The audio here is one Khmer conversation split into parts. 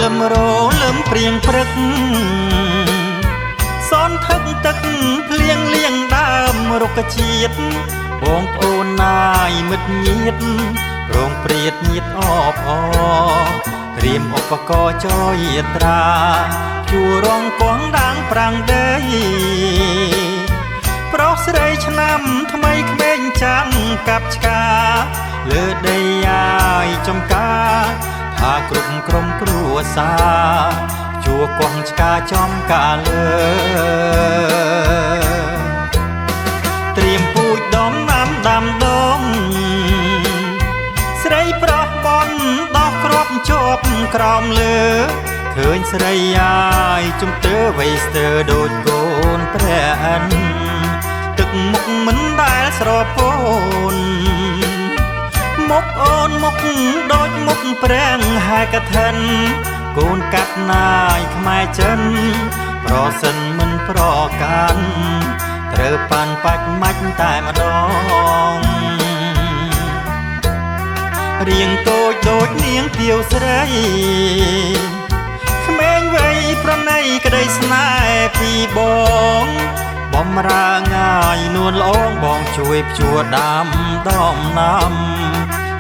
លឹមព្រៀងព្រឹកសនថឹកទឹកភ្លៀងលៀងដើមរុក្ខជាតិបងប្អូនណាយមិត្តញាតរងព្រាតញាតអបអត្រៀមឧបករណ៍ចយយាត្រាជួរងកងដាងប្រាំងដីប្រុសស្រីឆ្នាំថ្មីក្មេងចាំកាប់ឆ្កាលើដីអាយចំការថាគ្រប់ក្រុមគ្រួសារជួកងឆ្កាចំកាលើត្រៀមពូជដំណាំដាំដងស្រីប្រុសបនដោះគ្រាប់ជាប់ក្រោមលើឃើញស្រីអាយជំទើវ័យស្ទើដូចកូនព្រះអិនទឹកមុខមិនដែលស្រពោនមុខអូនមុខដូចមុខប្រាំងហើយកឋិនកូនកាត់ណាយខ្មែរចិនប្រសិនមិនប្រកាន់ត្រូវប៉ាន់បាច់មាច់តែម្ដងរៀងតូចដូចនាងទាវស្រីក្មេងវ័យប្រណីក្តីស្នេហ៍ពីបងបំរើងាយនួនល្អងបងជួយភ្ជួរដាំដំណាំ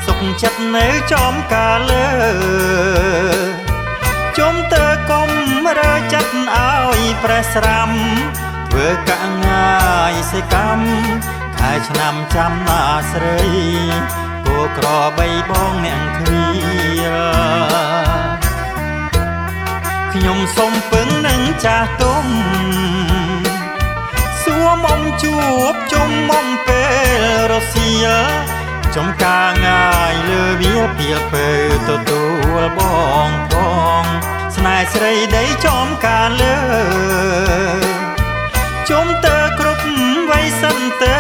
សុខចិត្តនៅចំកាលើជុំតើកុំរើចិត្តឲ្យប្រេះស្រាំធ្វើកាក់ងាយសេកម្មខែឆ្នាំចាំណាស្រីគោក្របីបងអ្នកគ្រាខ្ញុំសុំពឹងនឹងចាស់ទុំសួរមុំជួបជុំមុំពេលរសៀលចំការងាយលើវាពីពេលទទួលបងផងស្នេហ៍ស្រីដីចំការលើជុំតើគ្រប់វ័យសិនទៅ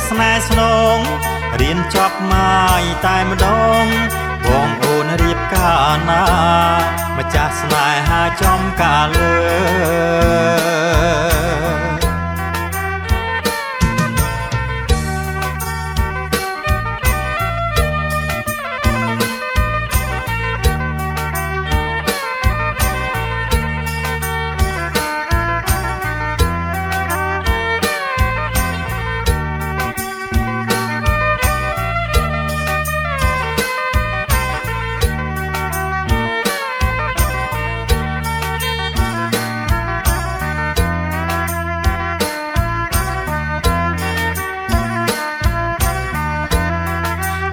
ស្នេហ៍ស្នងរៀនចប់ម៉ាយតែម្ដងបងអូនរៀបការណាម្ចាស់ស្នេហាចំការលើ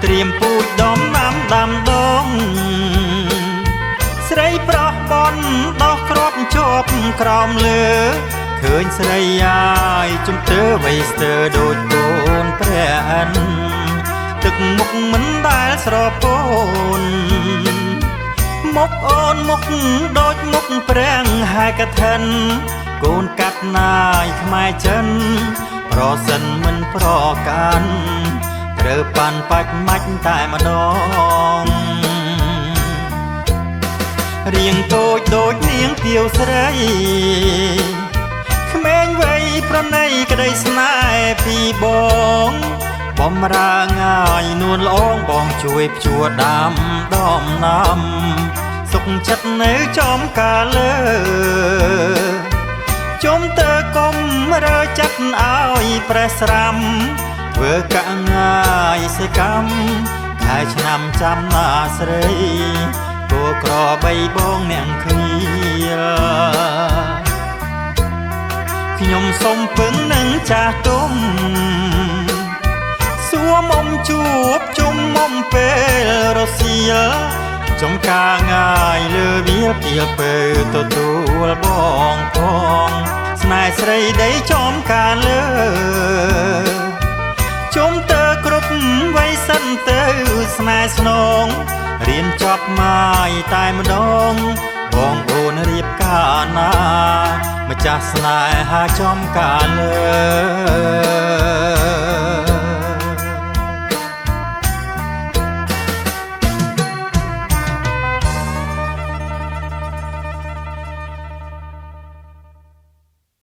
ត្រៀមពូជដំណាំដាំដងស្រីប្រុសបនដោះគ្រាប់ជាប់ក្រោមលើឃើញស្រីអាយជំទើវ័យស្ទើដូចកូនព្រះអិនទឹកមុខមិនដែលស្រពោនមុខអូនមុខដូចមុខប្រាំងហើយកឋិនកូនកាត់ណាយខ្មែរចិនប្រសិនមិនប្រកាន់ត្រូវប៉ាន់បាច់មាច់តែម្ដងរៀងតូចដូចនាងទាវស្រីក្មេងវ័យប្រណីក្តីស្នេហ៍ពីបងបំរើងាយនួនល្អងបងជួយភ្ជួរដាំដំណាំសុខចិត្តនៅចំការលើជុំតើកុំរើចិត្តឲ្យប្រេះស្រាំធ្វើកាក់ងាយសេកម្មខែឆ្នាំចាំណាស្រីគោក្របីបងអ្នកគ្រាខ្ញុំសុំពឹងនឹងចាស់ទុំសួរមុំជួបជុំមុំពេលរសៀលចំការងាយលើវាពីពេលទទួលបងផងស្នេហ៍ស្រីដីចំការលើជុំតើគ្រប់វ័យសិនទៅស្នេហ៍ស្នងរៀនចប់ម៉ាយតែម្ដងបងអូនរៀបការណាម្ចាស់ស្នេហាចំការលើ